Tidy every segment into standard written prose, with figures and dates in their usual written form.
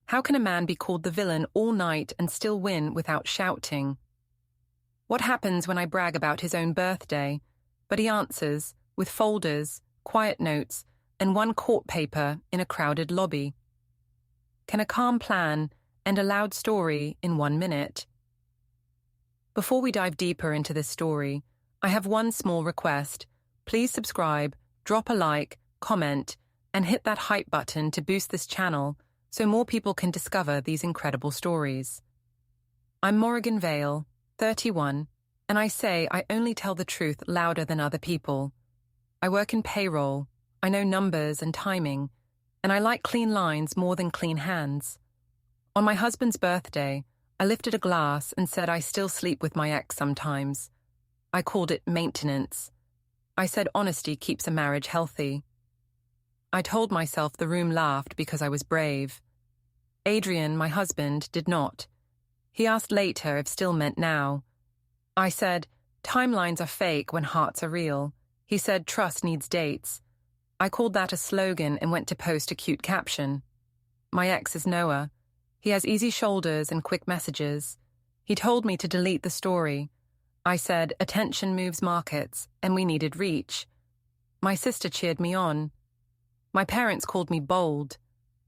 How can a man be called the villain all night and still win without shouting? What happens when I brag about his own birthday, but he answers with folders, quiet notes, and one court paper in a crowded lobby? Can a calm plan end a loud story in 1 minute? Before we dive deeper into this story, I have one small request. Please subscribe, drop a like, comment, and hit that hype button to boost this channel so more people can discover these incredible stories. I'm Morrigan Vale, 31, and I say I only tell the truth louder than other people. I work in payroll, I know numbers and timing, and I like clean lines more than clean hands. On my husband's birthday, I lifted a glass and said I still sleep with my ex sometimes. I called it maintenance. I said honesty keeps a marriage healthy. I told myself the room laughed because I was brave. Adrian, my husband, did not. He asked later if still meant now. I said, timelines are fake when hearts are real. He said trust needs dates. I called that a slogan and went to post a cute caption. My ex is Noah. He has easy shoulders and quick messages. He told me to delete the story. I said attention moves markets and we needed reach. My sister cheered me on. My parents called me bold.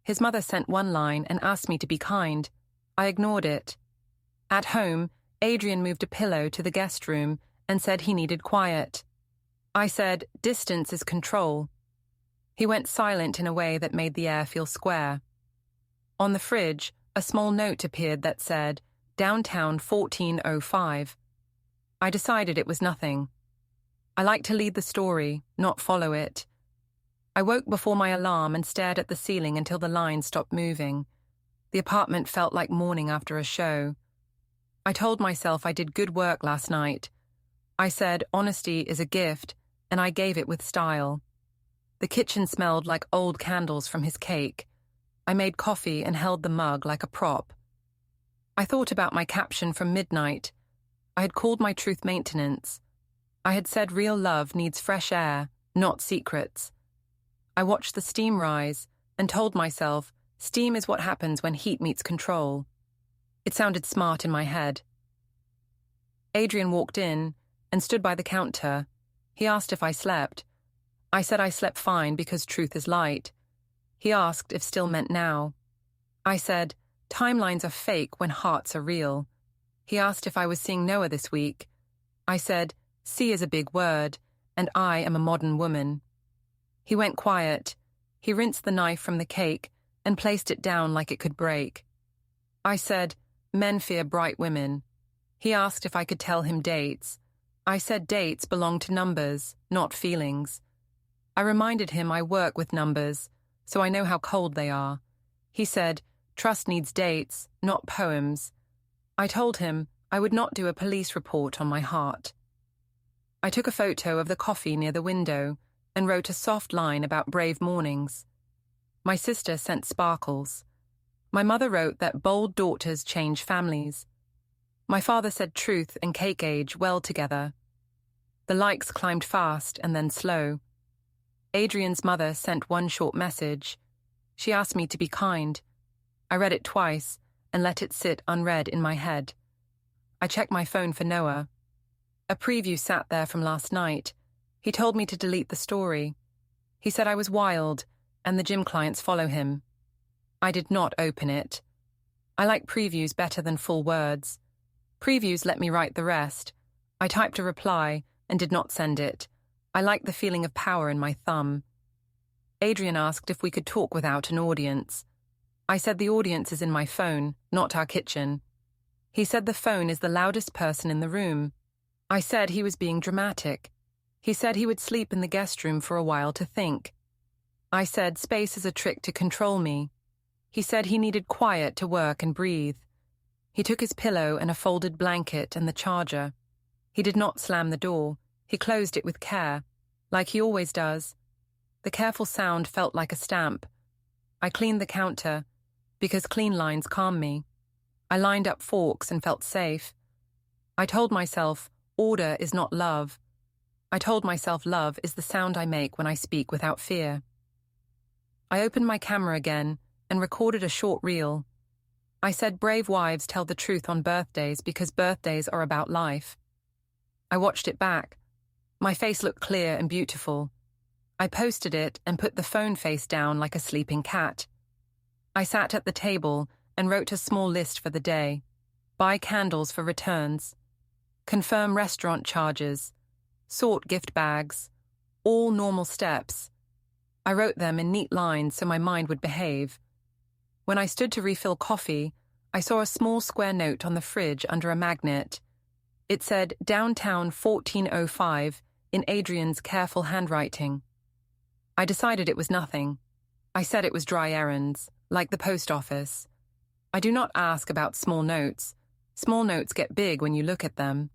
His mother sent one line and asked me to be kind. I ignored it. At home, Adrian moved a pillow to the guest room and said he needed quiet. I said distance is control. He went silent in a way that made the air feel square. On the fridge, a small note appeared that said, Downtown 1405. I decided it was nothing. I like to lead the story, not follow it. I woke before my alarm and stared at the ceiling until the line stopped moving. The apartment felt like morning after a show. I told myself I did good work last night. I said honesty is a gift, and I gave it with style. The kitchen smelled like old candles from his cake. I made coffee and held the mug like a prop. I thought about my caption from midnight. I had called my truth maintenance. I had said real love needs fresh air, not secrets. I watched the steam rise and told myself steam is what happens when heat meets control. It sounded smart in my head. Adrian walked in and stood by the counter. He asked if I slept. I said I slept fine because truth is light. He asked if still meant now. I said, timelines are fake when hearts are real. He asked if I was seeing Noah this week. I said, see is a big word, and I am a modern woman. He went quiet. He rinsed the knife from the cake and placed it down like it could break. I said, men fear bright women. He asked if I could tell him dates. I said dates belong to numbers, not feelings. I reminded him I work with numbers, so I know how cold they are. He said, trust needs dates, not poems. I told him I would not do a police report on my heart. I took a photo of the coffee near the window and wrote a soft line about brave mornings. My sister sent sparkles. My mother wrote that bold daughters change families. My father said truth and cake age well together. The likes climbed fast and then slow. Adrian's mother sent one short message. She asked me to be kind. I read it twice and let it sit unread in my head. I checked my phone for Noah. A preview sat there from last night. He told me to delete the story. He said I was wild and the gym clients follow him. I did not open it. I like previews better than full words. Previews let me write the rest. I typed a reply and did not send it. I like the feeling of power in my thumb. Adrian asked if we could talk without an audience. I said the audience is in my phone, not our kitchen. He said the phone is the loudest person in the room. I said he was being dramatic. He said he would sleep in the guest room for a while to think. I said space is a trick to control me. He said he needed quiet to work and breathe. He took his pillow and a folded blanket and the charger. He did not slam the door. He closed it with care, like he always does. The careful sound felt like a stamp. I cleaned the counter, because clean lines calm me. I lined up forks and felt safe. I told myself, order is not love. I told myself love is the sound I make when I speak without fear. I opened my camera again and recorded a short reel. I said brave wives tell the truth on birthdays because birthdays are about life. I watched it back. My face looked clear and beautiful. I posted it and put the phone face down like a sleeping cat. I sat at the table and wrote a small list for the day. Buy candles for returns. Confirm restaurant charges. Sort gift bags. All normal steps. I wrote them in neat lines so my mind would behave. When I stood to refill coffee, I saw a small square note on the fridge under a magnet. It said Downtown 1405 in Adrian's careful handwriting. I decided it was nothing. I said it was dry errands, like the post office. I do not ask about small notes. Small notes get big when you look at them.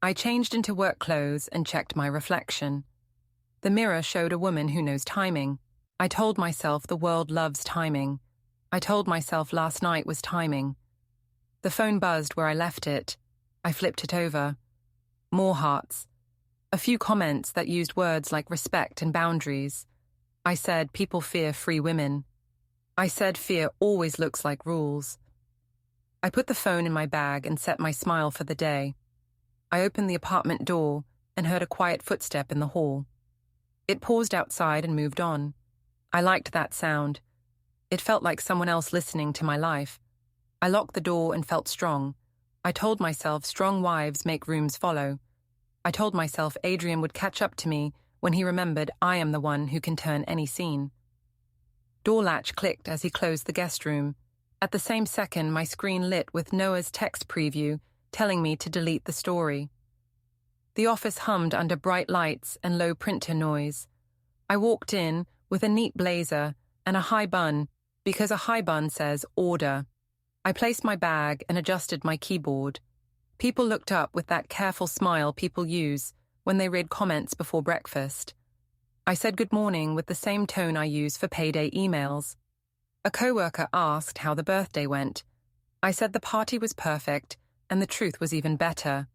I changed into work clothes and checked my reflection. The mirror showed a woman who knows timing. I told myself the world loves timing. I told myself last night was timing. The phone buzzed where I left it. I flipped it over. More hearts. A few comments that used words like respect and boundaries. I said people fear free women. I said fear always looks like rules. I put the phone in my bag and set my smile for the day. I opened the apartment door and heard a quiet footstep in the hall. It paused outside and moved on. I liked that sound. It felt like someone else listening to my life. I locked the door and felt strong. I told myself strong wives make rooms follow. I told myself Adrian would catch up to me when he remembered I am the one who can turn any scene. Door latch clicked as he closed the guest room. At the same second, my screen lit with Noah's text preview telling me to delete the story. The office hummed under bright lights and low printer noise. I walked in with a neat blazer and a high bun because a high bun says order. I placed my bag and adjusted my keyboard. People looked up with that careful smile people use when they read comments before breakfast. I said good morning with the same tone I use for payday emails. A coworker asked how the birthday went. I said the party was perfect and the truth was even better.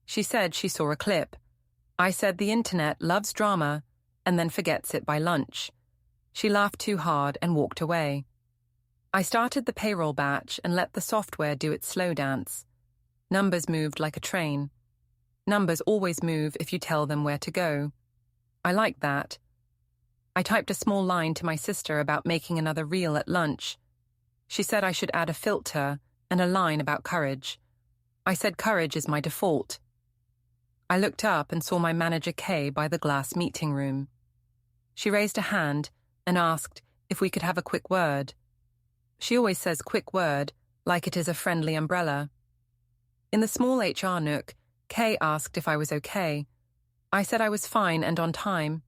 She said she saw a clip. I said the internet loves drama and then forgets it by lunch. She laughed too hard and walked away. I started the payroll batch and let the software do its slow dance. Numbers moved like a train. Numbers always move if you tell them where to go. I liked that. I typed a small line to my sister about making another reel at lunch. She said I should add a filter and a line about courage. I said courage is my default. I looked up and saw my manager Kay by the glass meeting room. She raised a hand and asked if we could have a quick word. She always says quick word, like it is a friendly umbrella. In the small HR nook, Kay asked if I was okay. I said I was fine and on time.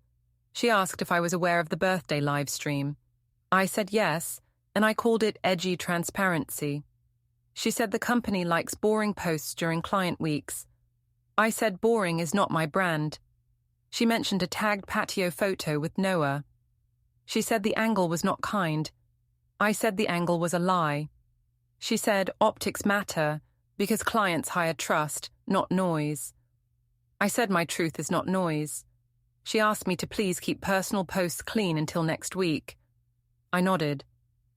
She asked if I was aware of the birthday live stream. I said yes, and I called it edgy transparency. She said the company likes boring posts during client weeks. I said boring is not my brand. She mentioned a tagged patio photo with Noah. She said the angle was not kind. I said the angle was a lie. She said optics matter because clients hire trust, not noise. I said my truth is not noise. She asked me to please keep personal posts clean until next week. I nodded.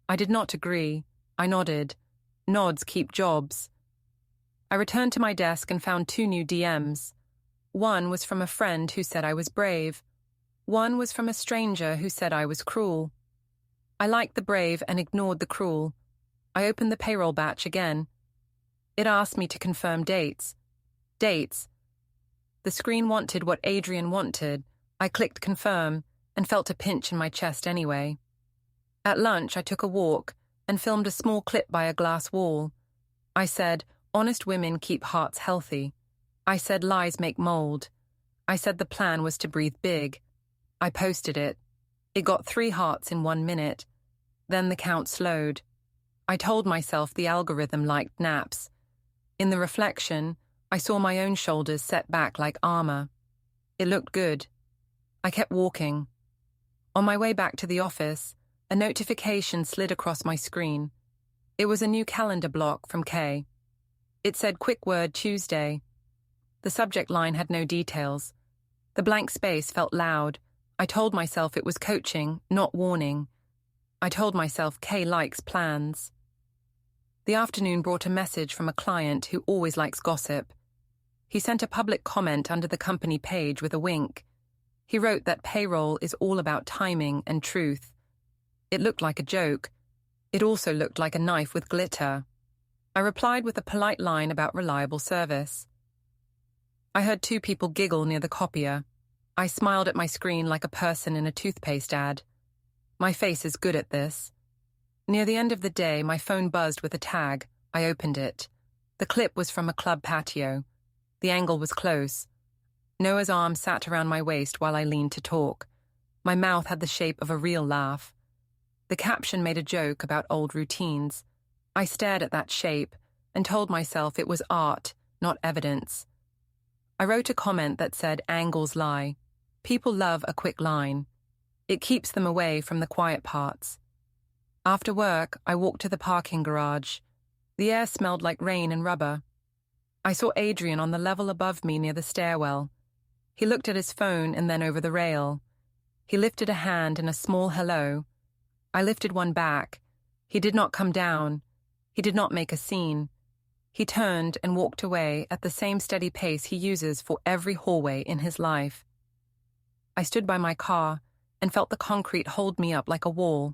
I did not agree. I nodded. Nods keep jobs. I returned to my desk and found 2 new DMs. One was from a friend who said I was brave. One was from a stranger who said I was cruel. I liked the brave and ignored the cruel. I opened the payroll batch again. It asked me to confirm dates. Dates. The screen wanted what Adrian wanted. I clicked confirm and felt a pinch in my chest anyway. At lunch, I took a walk and filmed a small clip by a glass wall. I said, honest women keep hearts healthy. I said lies make mold. I said the plan was to breathe big. I posted it. It got 3 hearts in 1 minute. Then the count slowed. I told myself the algorithm liked naps. In the reflection, I saw my own shoulders set back like armor. It looked good. I kept walking. On my way back to the office, a notification slid across my screen. It was a new calendar block from Kay. It said quick word Tuesday. The subject line had no details. The blank space felt loud. I told myself it was coaching, not warning. I told myself Kay likes plans. The afternoon brought a message from a client who always likes gossip. He sent a public comment under the company page with a wink. He wrote that payroll is all about timing and truth. It looked like a joke. It also looked like a knife with glitter. I replied with a polite line about reliable service. I heard two people giggle near the copier. I smiled at my screen like a person in a toothpaste ad. My face is good at this. Near the end of the day, my phone buzzed with a tag. I opened it. The clip was from a club patio. The angle was close. Noah's arm sat around my waist while I leaned to talk. My mouth had the shape of a real laugh. The caption made a joke about old routines. I stared at that shape and told myself it was art, not evidence. I wrote a comment that said, "Angles lie." People love a quick line. It keeps them away from the quiet parts. After work, I walked to the parking garage. The air smelled like rain and rubber. I saw Adrian on the level above me near the stairwell. He looked at his phone and then over the rail. He lifted a hand in a small hello. I lifted one back. He did not come down. He did not make a scene. He turned and walked away at the same steady pace he uses for every hallway in his life. I stood by my car and felt the concrete hold me up like a wall.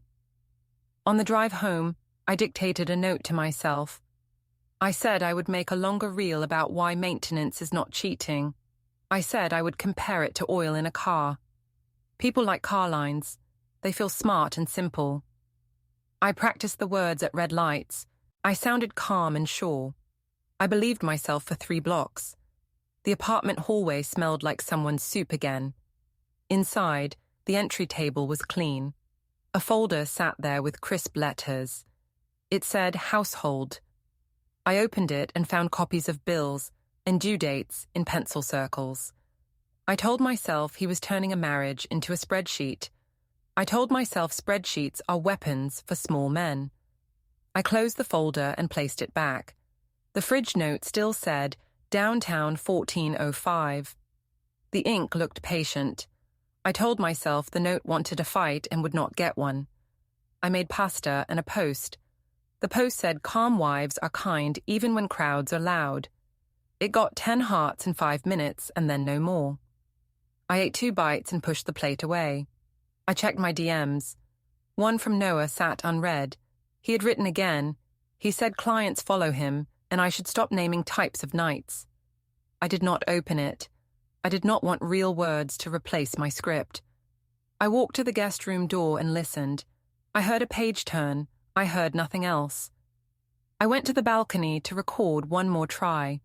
On the drive home, I dictated a note to myself. I said I would make a longer reel about why maintenance is not cheating. I said I would compare it to oil in a car. People like car lines. They feel smart and simple. I practiced the words at red lights. I sounded calm and sure. I believed myself for 3 blocks. The apartment hallway smelled like someone's soup again. Inside, the entry table was clean. A folder sat there with crisp letters. It said household. I opened it and found copies of bills and due dates in pencil circles. I told myself he was turning a marriage into a spreadsheet. I told myself spreadsheets are weapons for small men. I closed the folder and placed it back. The fridge note still said, Downtown 1405. The ink looked patient. I told myself the note wanted a fight and would not get one. I made pasta and a post. The post said, Calm wives are kind even when crowds are loud. It got 10 hearts in 5 minutes and then no more. I ate 2 bites and pushed the plate away. I checked my DMs. One from Noah sat unread. He had written again. He said clients follow him and I should stop naming types of nights. I did not open it. I did not want real words to replace my script. I walked to the guest room door and listened. I heard a page turn. I heard nothing else. I went to the balcony to record one more try.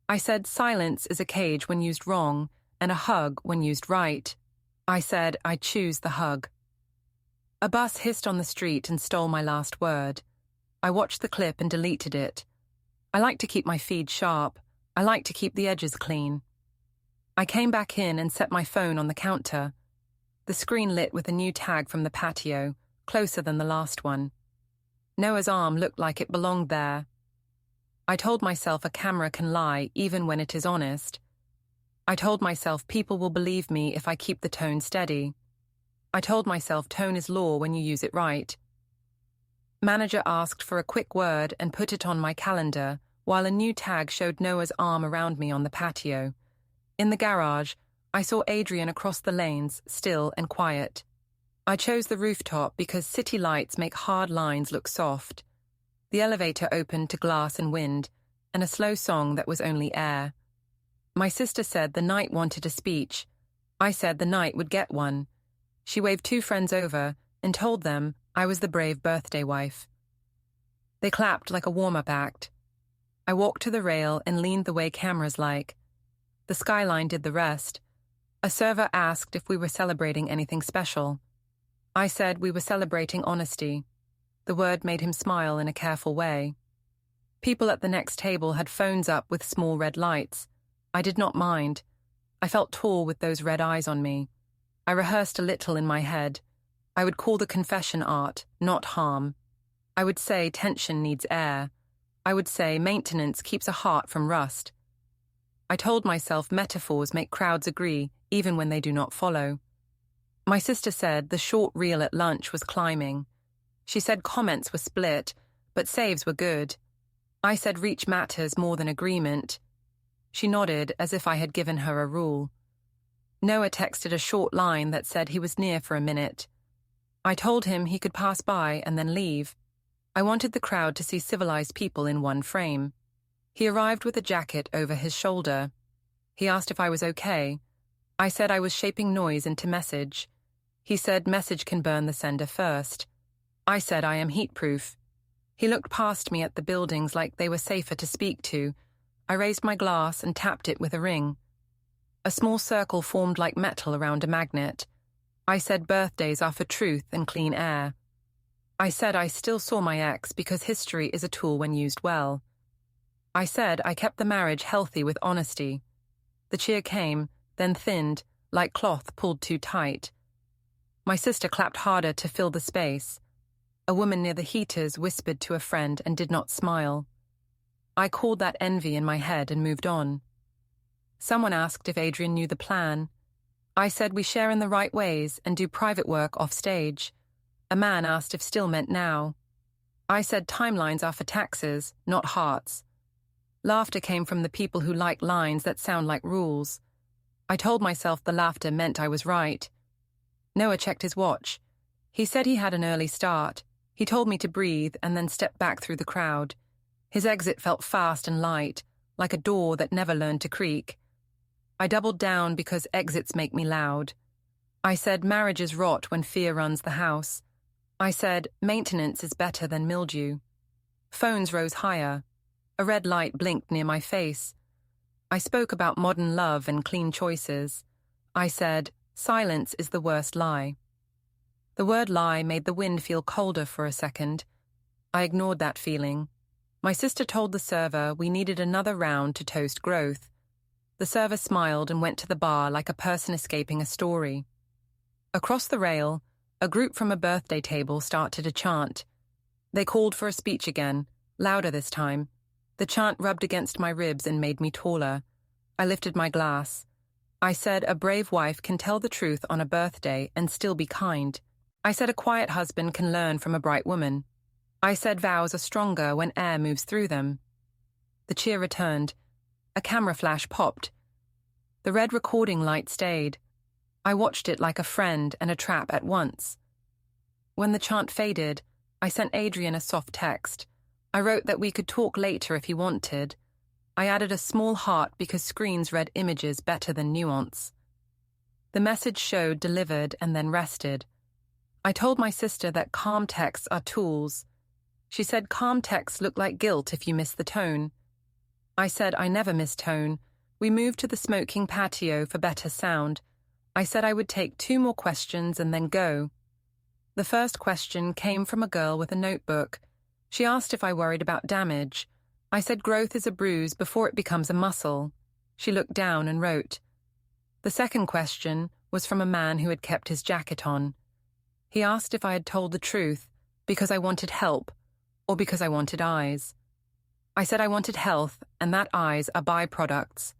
I said silence is a cage when used wrong and a hug when used right. I said I choose the hug. A bus hissed on the street and stole my last word. I watched the clip and deleted it. I like to keep my feed sharp. I like to keep the edges clean. I came back in and set my phone on the counter. The screen lit with a new tag from the patio, closer than the last one. Noah's arm looked like it belonged there. I told myself a camera can lie even when it is honest. I told myself people will believe me if I keep the tone steady. I told myself tone is law when you use it right. Manager asked for a quick word and put it on my calendar, while a new tag showed Noah's arm around me on the patio. In the garage, I saw Adrian across the lanes, still and quiet. I chose the rooftop because city lights make hard lines look soft. The elevator opened to glass and wind, and a slow song that was only air. My sister said the night wanted a speech. I said the night would get one. She waved 2 friends over and told them I was the brave birthday wife. They clapped like a warm-up act. I walked to the rail and leaned the way cameras like. The skyline did the rest. A server asked if we were celebrating anything special. I said we were celebrating honesty. The word made him smile in a careful way. People at the next table had phones up with small red lights. I did not mind. I felt tall with those red eyes on me. I rehearsed a little in my head. I would call the confession art, not harm. I would say tension needs air. I would say maintenance keeps a heart from rust. I told myself metaphors make crowds agree, even when they do not follow. My sister said the short reel at lunch was climbing. She said comments were split, but saves were good. I said reach matters more than agreement. She nodded as if I had given her a rule. Noah texted a short line that said he was near for a minute. I told him he could pass by and then leave. I wanted the crowd to see civilized people in one frame. He arrived with a jacket over his shoulder. He asked if I was okay. I said I was shaping noise into message. He said message can burn the sender first. I said I am heatproof. He looked past me at the buildings like they were safer to speak to. I raised my glass and tapped it with a ring. A small circle formed like metal around a magnet. I said birthdays are for truth and clean air. I said I still saw my ex because history is a tool when used well. I said I kept the marriage healthy with honesty. The cheer came, then thinned, like cloth pulled too tight. My sister clapped harder to fill the space. A woman near the heaters whispered to a friend and did not smile. I called that envy in my head and moved on. Someone asked if Adrian knew the plan. I said we share in the right ways and do private work off stage. A man asked if still meant now. I said timelines are for taxes, not hearts. Laughter came from the people who like lines that sound like rules. I told myself the laughter meant I was right. Noah checked his watch. He said he had an early start. He told me to breathe and then step back through the crowd. His exit felt fast and light, like a door that never learned to creak. I doubled down because exits make me loud. I said marriages rot when fear runs the house. I said maintenance is better than mildew. Phones rose higher. A red light blinked near my face. I spoke about modern love and clean choices. I said silence is the worst lie. The word lie made the wind feel colder for a second. I ignored that feeling. My sister told the server we needed another round to toast growth. The server smiled and went to the bar like a person escaping a story. Across the rail, a group from a birthday table started a chant. They called for a speech again, louder this time. The chant rubbed against my ribs and made me taller. I lifted my glass. I said a brave wife can tell the truth on a birthday and still be kind. I said a quiet husband can learn from a bright woman. I said vows are stronger when air moves through them. The cheer returned. A camera flash popped. The red recording light stayed. I watched it like a friend and a trap at once. When the chant faded, I sent Adrian a soft text. I wrote that we could talk later if he wanted. I added a small heart because screens read images better than nuance. The message showed delivered and then rested. I told my sister that calm texts are tools. She said calm texts look like guilt if you miss the tone. I said I never miss tone. We moved to the smoking patio for better sound. I said I would take 2 more questions and then go. The first question came from a girl with a notebook. She asked if I worried about damage. I said growth is a bruise before it becomes a muscle. She looked down and wrote. The second question was from a man who had kept his jacket on. He asked if I had told the truth, because I wanted help, or because I wanted eyes. I said I wanted health, and that eyes are byproducts.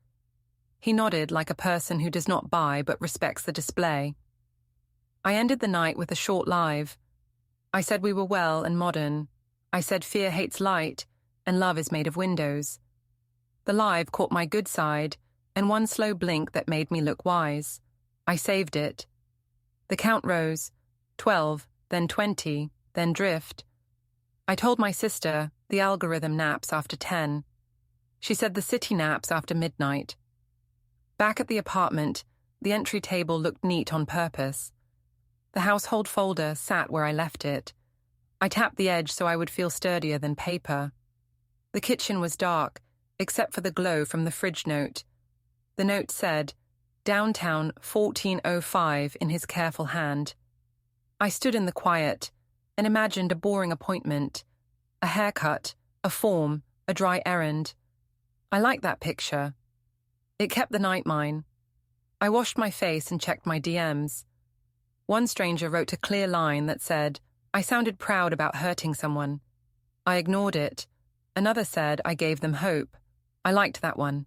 He nodded like a person who does not buy but respects the display. I ended the night with a short live. I said we were well and modern. I said fear hates light, and love is made of windows. The live caught my good side, and one slow blink that made me look wise. I saved it. The count rose, 12, then 20, then drift. I told my sister the algorithm naps after 10. She said the city naps after midnight. Back at the apartment, the entry table looked neat on purpose. The household folder sat where I left it. I tapped the edge so I would feel sturdier than paper. The kitchen was dark, except for the glow from the fridge note. The note said, Downtown 1405 in his careful hand. I stood in the quiet and imagined a boring appointment, a haircut, a form, a dry errand. I liked that picture. It kept the night mine. I washed my face and checked my DMs. One stranger wrote a clear line that said, I sounded proud about hurting someone. I ignored it. Another said I gave them hope. I liked that one.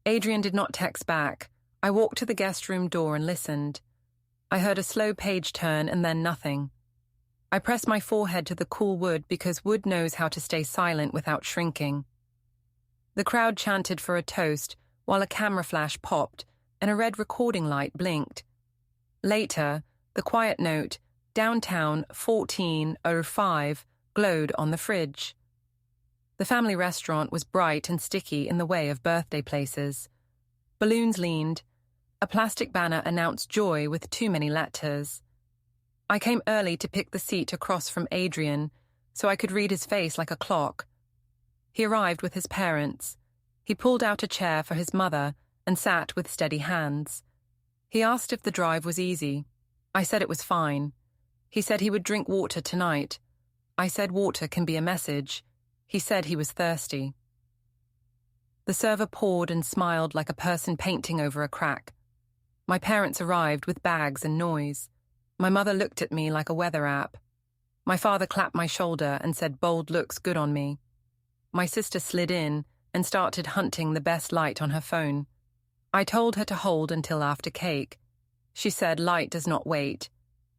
Adrian did not text back. I walked to the guest room door and listened. I heard a slow page turn and then nothing. I pressed my forehead to the cool wood because wood knows how to stay silent without shrinking. The crowd chanted for a toast while a camera flash popped and a red recording light blinked. Later, the quiet note, "Downtown 1405, glowed on the fridge. The family restaurant was bright and sticky in the way of birthday places. Balloons leaned. A plastic banner announced joy with too many letters. I came early to pick the seat across from Adrian, so I could read his face like a clock. He arrived with his parents. He pulled out a chair for his mother and sat with steady hands. He asked if the drive was easy. I said it was fine. He said he would drink water tonight. I said water can be a message. He said he was thirsty. The server poured and smiled like a person painting over a crack. My parents arrived with bags and noise. My mother looked at me like a weather app. My father clapped my shoulder and said bold looks good on me. My sister slid in and started hunting the best light on her phone. I told her to hold until after cake. She said light does not wait.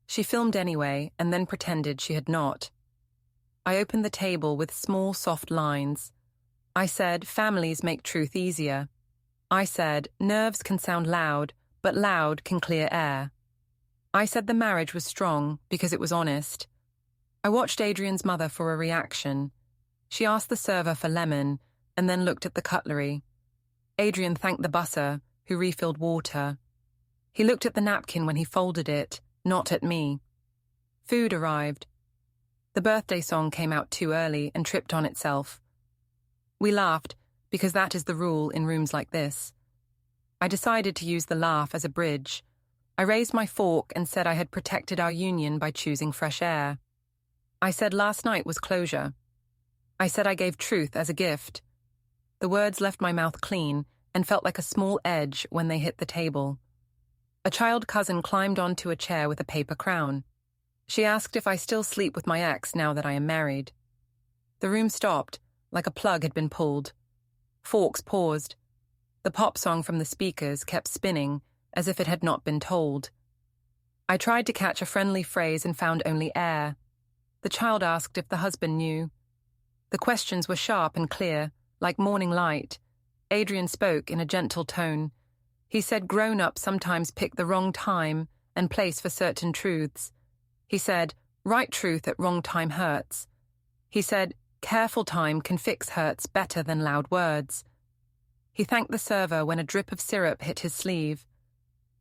She filmed anyway and then pretended she had not. I opened the table with small, soft lines. I said families make truth easier. I said nerves can sound loud, but loud can clear air. I said the marriage was strong because it was honest. I watched Adrian's mother for a reaction. She asked the server for lemon and then looked at the cutlery. Adrian thanked the busser, who refilled water. He looked at the napkin when he folded it, not at me. Food arrived. The birthday song came out too early and tripped on itself. We laughed, because that is the rule in rooms like this. I decided to use the laugh as a bridge. I raised my fork and said I had protected our union by choosing fresh air. I said last night was closure. I said I gave truth as a gift. The words left my mouth clean and felt like a small edge when they hit the table. A child cousin climbed onto a chair with a paper crown. She asked if I still sleep with my ex now that I am married. The room stopped, like a plug had been pulled. Forks paused. The pop song from the speakers kept spinning, as if it had not been told. I tried to catch a friendly phrase and found only air. The child asked if the husband knew. The questions were sharp and clear, like morning light. Adrian spoke in a gentle tone. He said grown-ups sometimes pick the wrong time and place for certain truths. He said, right truth at wrong time hurts. He said, careful time can fix hurts better than loud words. He thanked the server when a drip of syrup hit his sleeve.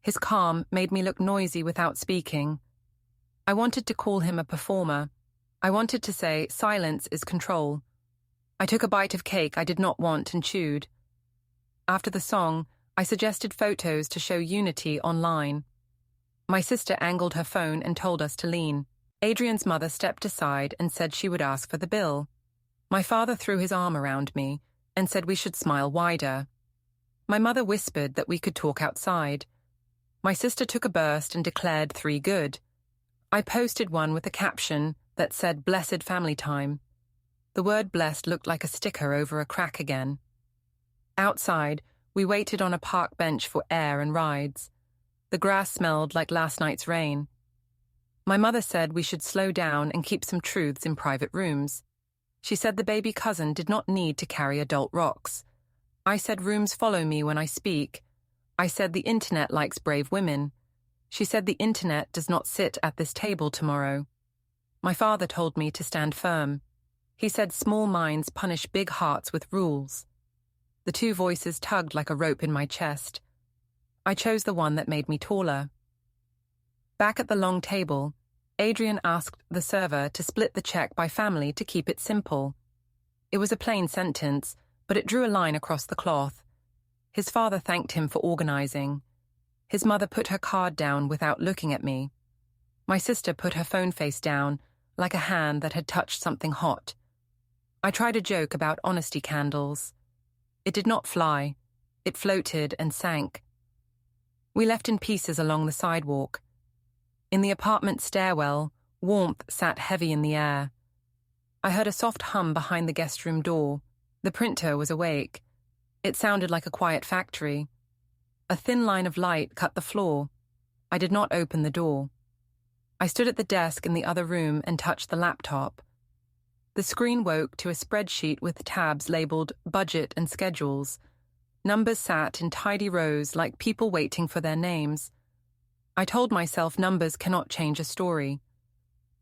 His calm made me look noisy without speaking. I wanted to call him a performer. I wanted to say silence is control. I took a bite of cake I did not want and chewed. After the song, I suggested photos to show unity online. My sister angled her phone and told us to lean. Adrian's mother stepped aside and said she would ask for the bill. My father threw his arm around me and said we should smile wider. My mother whispered that we could talk outside. My sister took a burst and declared 3 good. I posted one with a caption that said blessed family time. The word blessed looked like a sticker over a crack again. Outside, we waited on a park bench for air and rides. The grass smelled like last night's rain. My mother said we should slow down and keep some truths in private rooms. She said the baby cousin did not need to carry adult rocks. I said rooms follow me when I speak. I said the internet likes brave women. She said the internet does not sit at this table tomorrow. My father told me to stand firm. He said small minds punish big hearts with rules. The 2 voices tugged like a rope in my chest. I chose the one that made me taller. Back at the long table, Adrian asked the server to split the check by family to keep it simple. It was a plain sentence, but it drew a line across the cloth. His father thanked him for organizing. His mother put her card down without looking at me. My sister put her phone face down, like a hand that had touched something hot. I tried a joke about honesty candles. It did not fly. It floated and sank. We left in pieces along the sidewalk. In the apartment stairwell, warmth sat heavy in the air. I heard a soft hum behind the guest room door. The printer was awake. It sounded like a quiet factory. A thin line of light cut the floor. I did not open the door. I stood at the desk in the other room and touched the laptop. The screen woke to a spreadsheet with tabs labeled Budget and Schedules. Numbers sat in tidy rows like people waiting for their names. I told myself numbers cannot change a story.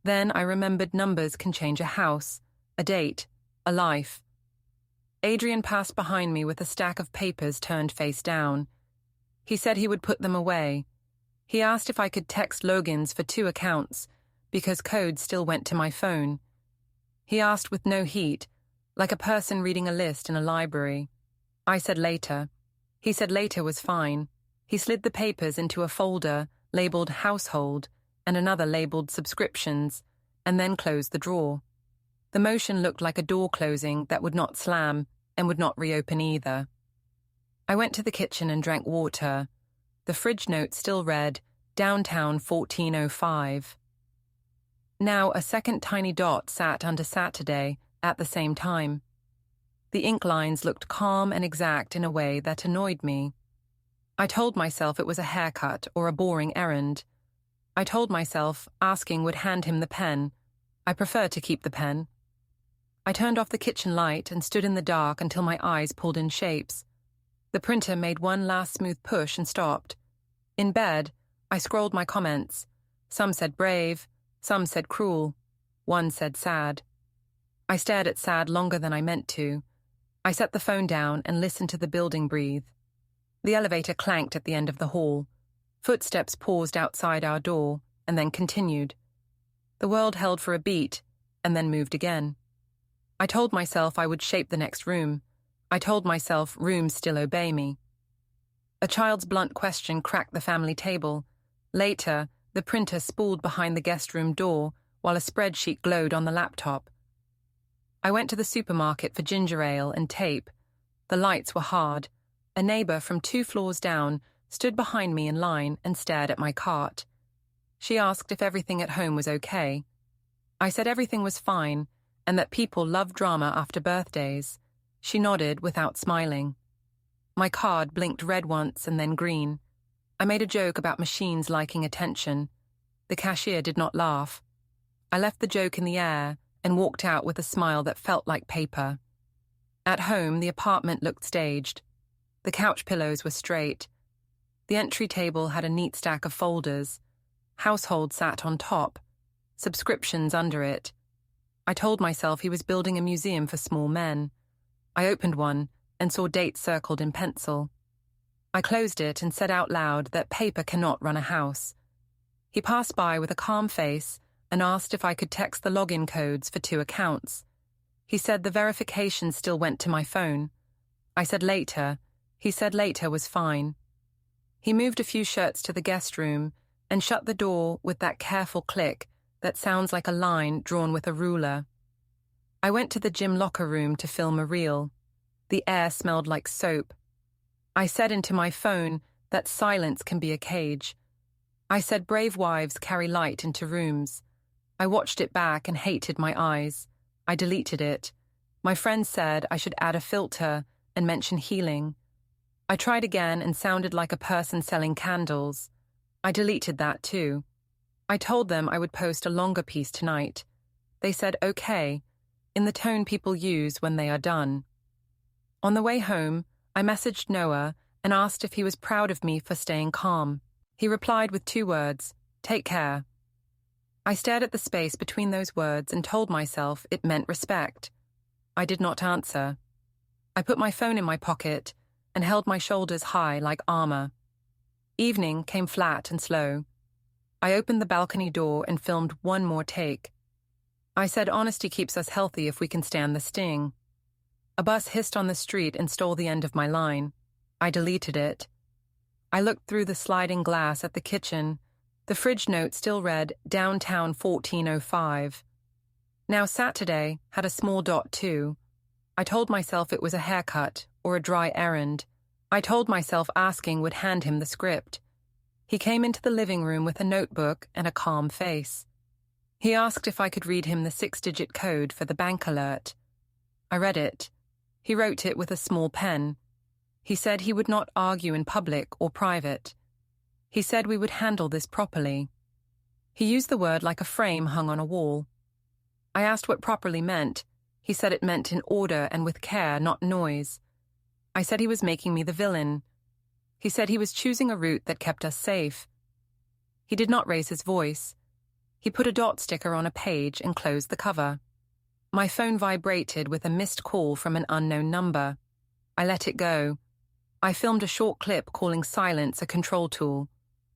Then I remembered numbers can change a house, a date, a life. Adrian passed behind me with a stack of papers turned face down. He said he would put them away. He asked if I could text logins for 2 accounts, because code still went to my phone. He asked with no heat, like a person reading a list in a library. I said later. He said later was fine. He slid the papers into a folder labeled Household and another labeled Subscriptions, and then closed the drawer. The motion looked like a door closing that would not slam and would not reopen either. I went to the kitchen and drank water. The fridge note still read, Downtown 1405. Now a second tiny dot sat under Saturday at the same time. The ink lines looked calm and exact in a way that annoyed me. I told myself it was a haircut or a boring errand. I told myself asking would hand him the pen. I prefer to keep the pen. I turned off the kitchen light and stood in the dark until my eyes pulled in shapes. The printer made one last smooth push and stopped. In bed, I scrolled my comments. Some said brave, some said cruel, one said sad. I stared at sad longer than I meant to. I set the phone down and listened to the building breathe. The elevator clanked at the end of the hall. Footsteps paused outside our door and then continued. The world held for a beat and then moved again. I told myself I would shape the next room. I told myself rooms still obey me. A child's blunt question cracked the family table. Later, the printer spooled behind the guest room door while a spreadsheet glowed on the laptop. I went to the supermarket for ginger ale and tape. The lights were hard. A neighbor from 2 floors down stood behind me in line and stared at my cart. She asked if everything at home was okay. I said everything was fine and that people love drama after birthdays. She nodded without smiling. My card blinked red once and then green. I made a joke about machines liking attention. The cashier did not laugh. I left the joke in the air and walked out with a smile that felt like paper. At home, the apartment looked staged. The couch pillows were straight. The entry table had a neat stack of folders. Household sat on top. Subscriptions under it. I told myself he was building a museum for small men. I opened one and saw dates circled in pencil. I closed it and said out loud that paper cannot run a house. He passed by with a calm face and asked if I could text the login codes for 2 accounts. He said the verification still went to my phone. I said later. He said later was fine. He moved a few shirts to the guest room and shut the door with that careful click that sounds like a line drawn with a ruler. I went to the gym locker room to film a reel. The air smelled like soap. I said into my phone that silence can be a cage. I said brave wives carry light into rooms. I watched it back and hated my eyes. I deleted it. My friend said I should add a filter and mention healing. I tried again and sounded like a person selling candles. I deleted that too. I told them I would post a longer piece tonight. They said okay, in the tone people use when they are done. On the way home, I messaged Noah and asked if he was proud of me for staying calm. He replied with 2 words, take care. I stared at the space between those words and told myself it meant respect. I did not answer. I put my phone in my pocket and held my shoulders high like armor. Evening came flat and slow. I opened the balcony door and filmed one more take. I said honesty keeps us healthy if we can stand the sting. A bus hissed on the street and stole the end of my line. I deleted it. I looked through the sliding glass at the kitchen. The fridge note still read, Downtown 1405. Now Saturday had a small dot too. I told myself it was a haircut or a dry errand. I told myself asking would hand him the script. He came into the living room with a notebook and a calm face. He asked if I could read him the 6-digit code for the bank alert. I read it. He wrote it with a small pen. He said he would not argue in public or private. He said we would handle this properly. He used the word like a frame hung on a wall. I asked what properly meant. He said it meant in order and with care, not noise. I said he was making me the villain. He said he was choosing a route that kept us safe. He did not raise his voice. He put a dot sticker on a page and closed the cover. My phone vibrated with a missed call from an unknown number. I let it go. I filmed a short clip calling silence a control tool.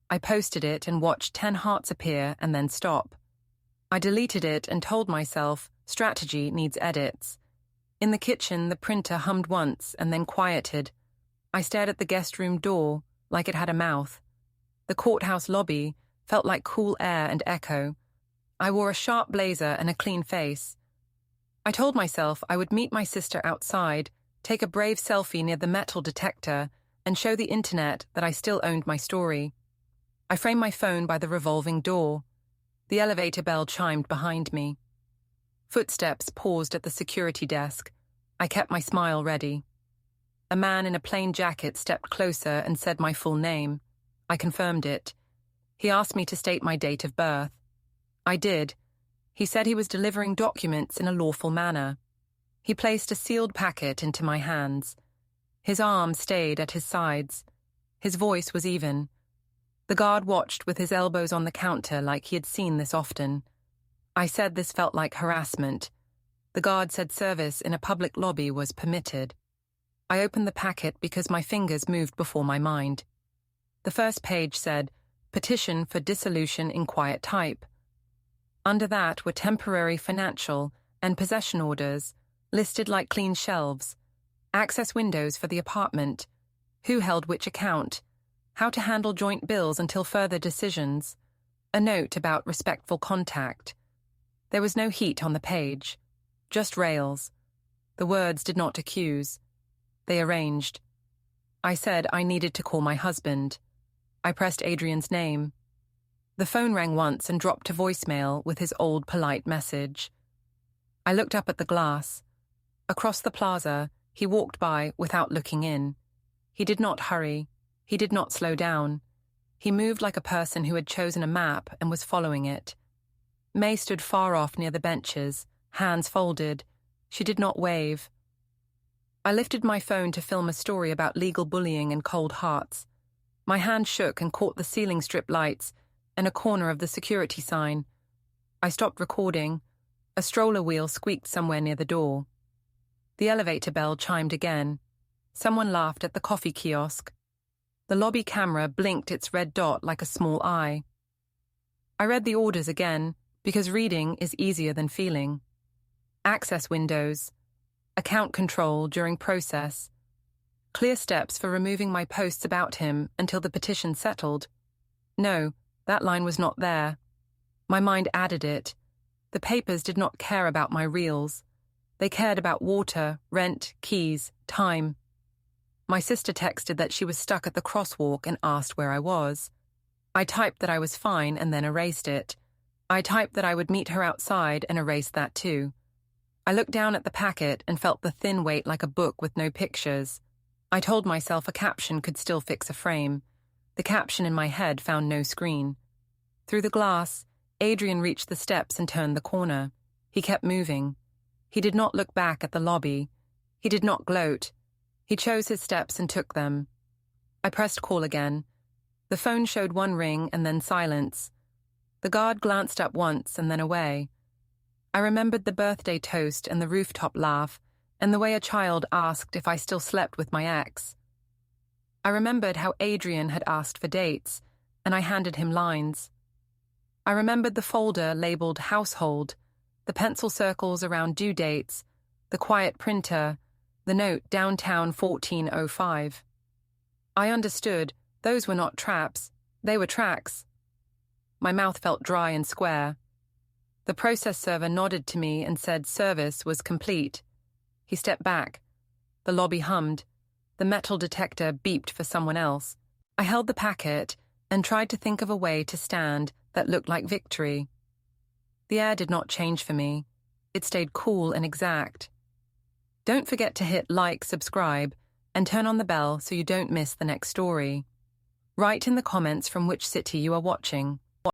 I posted it and watched 10 hearts appear and then stop. I deleted it and told myself, strategy needs edits. In the kitchen, the printer hummed once and then quieted. I stared at the guest room door like it had a mouth. The courthouse lobby felt like cool air and echo. I wore a sharp blazer and a clean face. I told myself I would meet my sister outside, take a brave selfie near the metal detector, and show the internet that I still owned my story. I framed my phone by the revolving door. The elevator bell chimed behind me. Footsteps paused at the security desk. I kept my smile ready. A man in a plain jacket stepped closer and said my full name. I confirmed it. He asked me to state my date of birth. I did. He said he was delivering documents in a lawful manner. He placed a sealed packet into my hands. His arm stayed at his sides. His voice was even. The guard watched with his elbows on the counter like he had seen this often. I said this felt like harassment. The guard said service in a public lobby was permitted. I opened the packet because my fingers moved before my mind. The first page said, "Petition for dissolution in quiet type." Under that were temporary financial and possession orders, listed like clean shelves, access windows for the apartment, who held which account, how to handle joint bills until further decisions, a note about respectful contact. There was no heat on the page, just rails. The words did not accuse. They arranged. I said I needed to call my husband. I pressed Adrian's name. The phone rang once and dropped to voicemail with his old polite message. I looked up at the glass. Across the plaza, he walked by without looking in. He did not hurry. He did not slow down. He moved like a person who had chosen a map and was following it. May stood far off near the benches, hands folded. She did not wave. I lifted my phone to film a story about legal bullying and cold hearts. My hand shook and caught the ceiling strip lights and a corner of the security sign. I stopped recording. A stroller wheel squeaked somewhere near the door. The elevator bell chimed again. Someone laughed at the coffee kiosk. The lobby camera blinked its red dot like a small eye. I read the orders again, because reading is easier than feeling. Access windows. Account control during process. Clear steps for removing my posts about him until the petition settled. No, that line was not there. My mind added it. The papers did not care about my reels. They cared about water, rent, keys, time. My sister texted that she was stuck at the crosswalk and asked where I was. I typed that I was fine and then erased it. I typed that I would meet her outside and erased that too. I looked down at the packet and felt the thin weight like a book with no pictures. I told myself a caption could still fix a frame. The caption in my head found no screen. Through the glass, Adrian reached the steps and turned the corner. He kept moving. He did not look back at the lobby. He did not gloat. He chose his steps and took them. I pressed call again. The phone showed one ring and then silence. The guard glanced up once and then away. I remembered the birthday toast and the rooftop laugh, and the way a child asked if I still slept with my ex. I remembered how Adrian had asked for dates, and I handed him lines. I remembered the folder labeled household, the pencil circles around due dates, the quiet printer, the note downtown 1405. I understood those were not traps, they were tracks. My mouth felt dry and square. The process server nodded to me and said service was complete. He stepped back. The lobby hummed. The metal detector beeped for someone else. I held the packet and tried to think of a way to stand that looked like victory. The air did not change for me. It stayed cool and exact. Don't forget to hit like, subscribe, and turn on the bell so you don't miss the next story. Write in the comments from which city you are watching.